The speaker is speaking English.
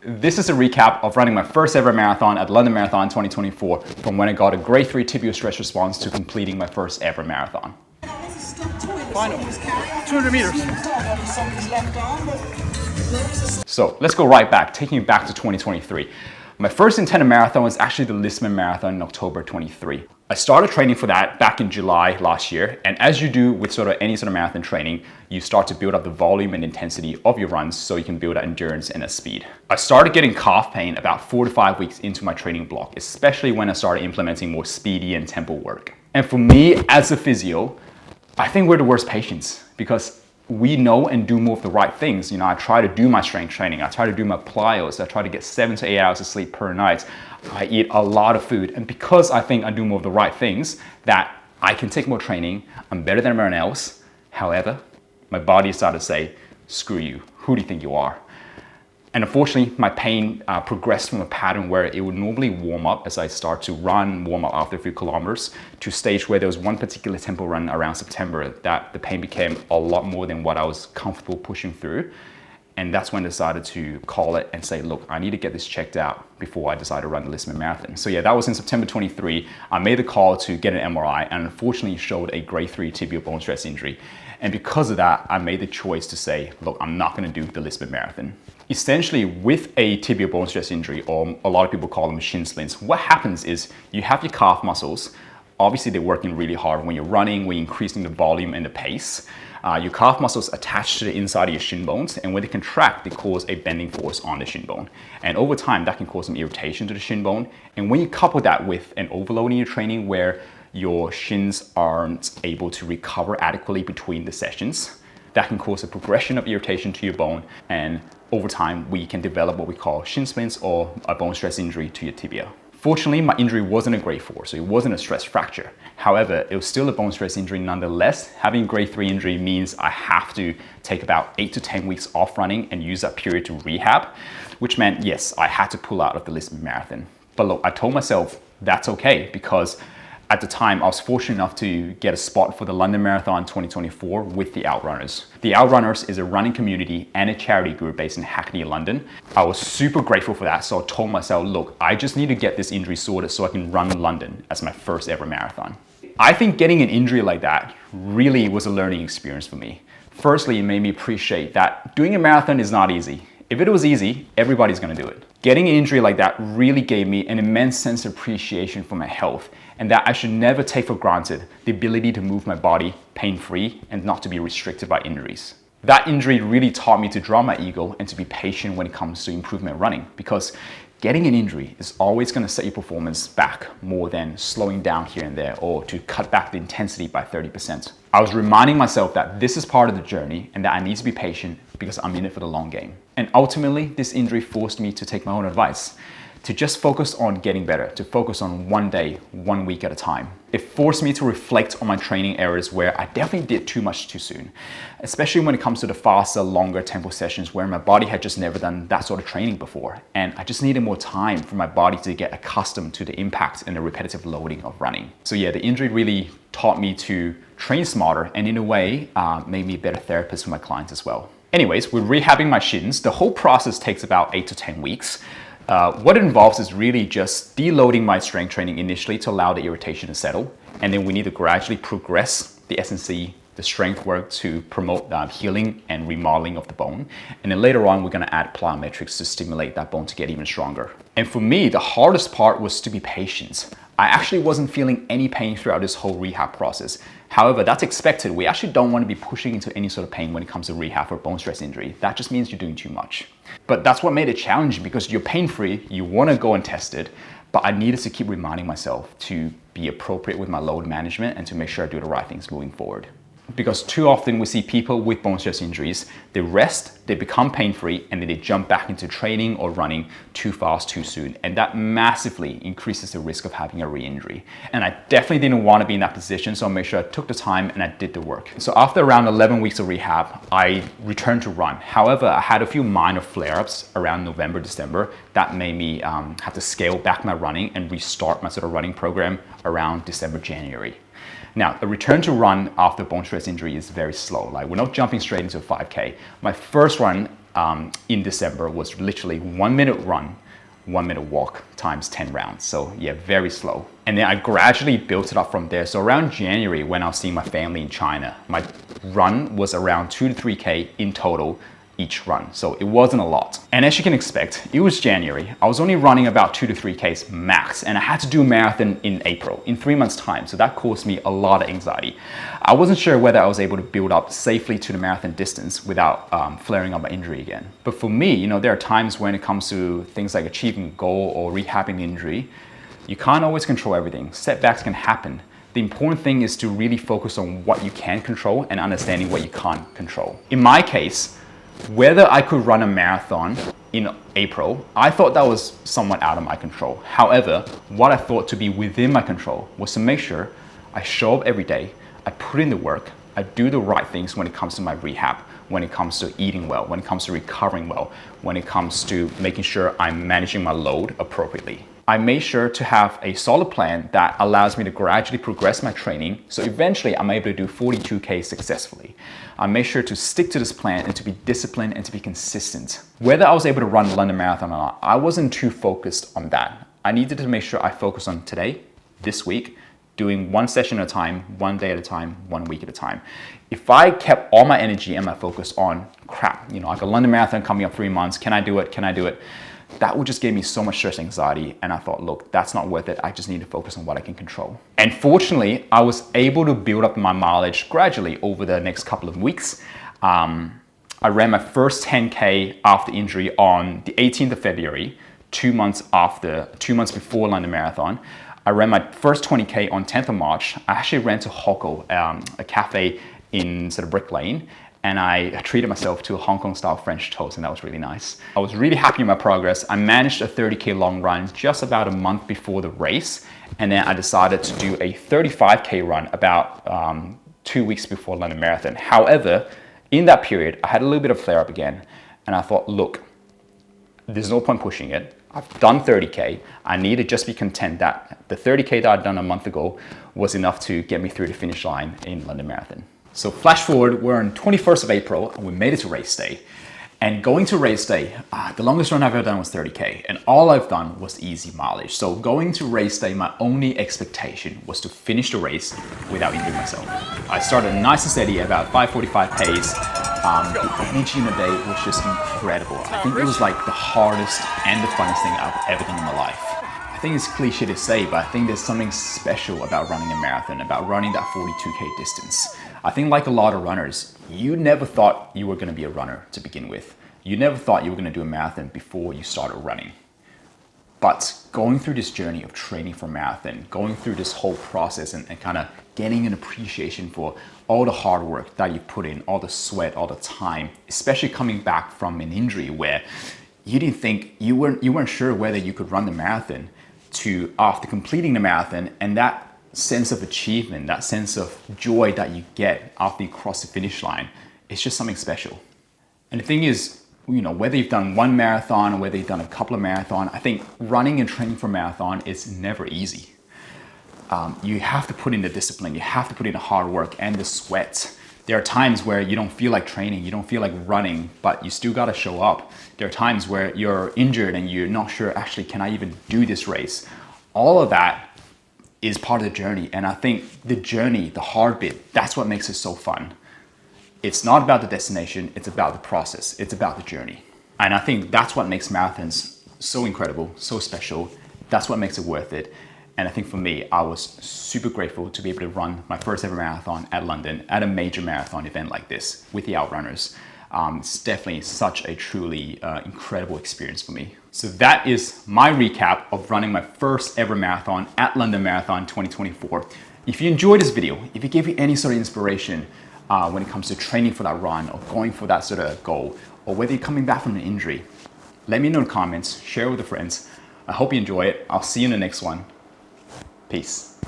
This is a recap of running my first ever marathon at London Marathon 2024 from when I got a grade 3 tibial stress response to completing my first ever marathon. Final, 200 meters. So let's go right back, taking you back to 2023. My first intended marathon was actually the Lisbon Marathon in October 23. I started training for that back in July last year, and as you do with any sort of marathon training, you start to build up the volume and intensity of your runs so you can build that endurance and that speed. I started getting calf pain about 4 to 5 weeks into my training block, especially when I started implementing more speedy and tempo work. And for me, as a physio, I think we're the worst patients because we know and do more of the right things. I try to do my strength training. I try to do my plyos. I try to get 7 to 8 hours of sleep per night. I eat a lot of food. And because I think I do more of the right things, that I can take more training, I'm better than everyone else. However, my body started to say, screw you. Who do you think you are? And unfortunately, my pain progressed from a pattern where it would normally warm up as I start to warm up after a few kilometers, to a stage where there was one particular tempo run around September that the pain became a lot more than what I was comfortable pushing through. And that's when I decided to call it and say, look, I need to get this checked out before I decide to run the Lisbon Marathon. So yeah, that was in September 23. I made the call to get an MRI and unfortunately showed a grade 3 tibial bone stress injury. And because of that, I made the choice to say, look, I'm not gonna do the Lisbon Marathon. Essentially, with a tibial bone stress injury, or a lot of people call them shin splints, what happens is you have your calf muscles. Obviously, they're working really hard when you're running, when you're increasing the volume and the pace. Your calf muscles attach to the inside of your shin bones, and when they contract, they cause a bending force on the shin bone. And over time, that can cause some irritation to the shin bone. And when you couple that with an overload in your training where your shins aren't able to recover adequately between the sessions, that can cause a progression of irritation to your bone, and over time we can develop what we call shin splints or a bone stress injury to your tibia. Fortunately, my injury wasn't a grade 4, so it wasn't a stress fracture. However, it was still a bone stress injury nonetheless. Having a grade 3 injury means I have to take about 8 to 10 weeks off running and use that period to rehab, which meant, yes, I had to pull out of the Lisbon Marathon. But look, I told myself that's okay because at the time, I was fortunate enough to get a spot for the London Marathon 2024 with the Outrunners. The Outrunners is a running community and a charity group based in Hackney, London. I was super grateful for that, so I told myself, look, I just need to get this injury sorted so I can run London as my first ever marathon. I think getting an injury like that really was a learning experience for me. Firstly, it made me appreciate that doing a marathon is not easy. If it was easy, everybody's gonna do it. Getting an injury like that really gave me an immense sense of appreciation for my health, and that I should never take for granted the ability to move my body pain-free and not to be restricted by injuries. That injury really taught me to drop my ego and to be patient when it comes to improvement running, because getting an injury is always going to set your performance back more than slowing down here and there or to cut back the intensity by 30%. I was reminding myself that this is part of the journey and that I need to be patient because I'm in it for the long game. And ultimately, this injury forced me to take my own advice, to just focus on getting better, to focus on one day, 1 week at a time. It forced me to reflect on my training areas where I definitely did too much too soon, especially when it comes to the faster, longer tempo sessions where my body had just never done that sort of training before. And I just needed more time for my body to get accustomed to the impact and the repetitive loading of running. So yeah, the injury really taught me to train smarter and in a way made me a better therapist for my clients as well. Anyways, with rehabbing my shins, the whole process takes about 8 to 10 weeks. What it involves is really just deloading my strength training initially to allow the irritation to settle. And then we need to gradually progress the S&C, the strength work to promote healing and remodeling of the bone. And then later on, we're gonna add plyometrics to stimulate that bone to get even stronger. And for me, the hardest part was to be patient. I actually wasn't feeling any pain throughout this whole rehab process. However, that's expected. We actually don't want to be pushing into any sort of pain when it comes to rehab for bone stress injury. That just means you're doing too much. But that's what made it challenging because you're pain-free, you want to go and test it, but I needed to keep reminding myself to be appropriate with my load management and to make sure I do the right things moving forward. Because too often we see people with bone stress injuries, they rest, they become pain-free, and then they jump back into training or running too fast, too soon. And that massively increases the risk of having a re-injury. And I definitely didn't want to be in that position, so I made sure I took the time and I did the work. So after around 11 weeks of rehab, I returned to run. However, I had a few minor flare-ups around November, December that made me have to scale back my running and restart my sort of running program around December, January. Now, a return to run after bone stress injury is very slow. Like, we're not jumping straight into a 5K. My first run in December was literally 1 minute run, 1 minute walk times 10 rounds. So yeah, very slow. And then I gradually built it up from there. So around January, when I was seeing my family in China, my run was around 2 to 3K in total each run. So it wasn't a lot. And as you can expect, it was January. I was only running about 2 to 3Ks max, and I had to do a marathon in April, in 3 months' time. So that caused me a lot of anxiety. I wasn't sure whether I was able to build up safely to the marathon distance without flaring up my injury again. But for me, you know, there are times when it comes to things like achieving a goal or rehabbing the injury, you can't always control everything. Setbacks can happen. The important thing is to really focus on what you can control and understanding what you can't control. In my case, whether I could run a marathon in April, I thought that was somewhat out of my control. However, what I thought to be within my control was to make sure I show up every day, I put in the work, I do the right things when it comes to my rehab, when it comes to eating well, when it comes to recovering well, when it comes to making sure I'm managing my load appropriately. I made sure to have a solid plan that allows me to gradually progress my training, so eventually I'm able to do 42K successfully. I made sure to stick to this plan and to be disciplined and to be consistent. Whether I was able to run the London Marathon or not, I wasn't too focused on that. I needed to make sure I focus on today, this week, doing one session at a time, one day at a time, 1 week at a time. If I kept all my energy and my focus on crap, you know, like a London Marathon coming up 3 months, can I do it? Can I do it? That would just give me so much stress and anxiety, and I thought, look, that's not worth it. I just need to focus on what I can control. And fortunately, I was able to build up my mileage gradually over the next couple of weeks. I ran my first 10K after injury on the 18th of February, 2 months before London Marathon. I ran my first 20K on 10th of March. I actually ran to Hoko, a cafe in sort of Brick Lane, and I treated myself to a Hong Kong style French toast, and that was really nice. I was really happy with my progress. I managed a 30K long run just about a month before the race, and then I decided to do a 35K run about 2 weeks before London Marathon. However, in that period, I had a little bit of flare up again, and I thought, look, there's no point pushing it. I've done 30K. I need to just be content that the 30K that I'd done a month ago was enough to get me through the finish line in London Marathon. So flash forward, we're on 21st of April and we made it to race day. And going to race day, the longest run I've ever done was 30K, and all I've done was easy mileage. So going to race day, my only expectation was to finish the race without injuring myself. I started nice and steady at about 5:45 pace. The energy in the day was just incredible. I think it was like the hardest and the funnest thing I've ever done in my life. I think it's cliche to say, but I think there's something special about running a marathon, about running that 42K distance. I think like a lot of runners, you never thought you were going to be a runner to begin with. You never thought you were going to do a marathon before you started running. But going through this journey of training for marathon, going through this whole process and kind of getting an appreciation for all the hard work that you put in, all the sweat, all the time, especially coming back from an injury where you didn't think, you weren't sure whether you could run the marathon, to after completing the marathon, and that sense of achievement, that sense of joy that you get after you cross the finish line, it's just something special. And the thing is, you know, whether you've done one marathon or whether you've done a couple of marathons, I think running and training for a marathon is never easy. You have to put in the discipline, you have to put in the hard work and the sweat. There are times where you don't feel like training, you don't feel like running, but you still gotta show up. There are times where you're injured and you're not sure, actually, can I even do this race? All of that is part of the journey. And I think the journey, the hard bit, that's what makes it so fun. It's not about the destination, it's about the process, it's about the journey. And I think that's what makes marathons so incredible, so special. That's what makes it worth it. And I think for me, I was super grateful to be able to run my first ever marathon at London, at a major marathon event like this with the Outrunners. It's definitely such a truly incredible experience for me. So that is my recap of running my first ever marathon at London Marathon 2024. If you enjoyed this video, if it gave you any sort of inspiration when it comes to training for that run or going for that sort of goal, or whether you're coming back from an injury, let me know in the comments, share with your friends. I hope you enjoy it. I'll see you in the next one. Peace.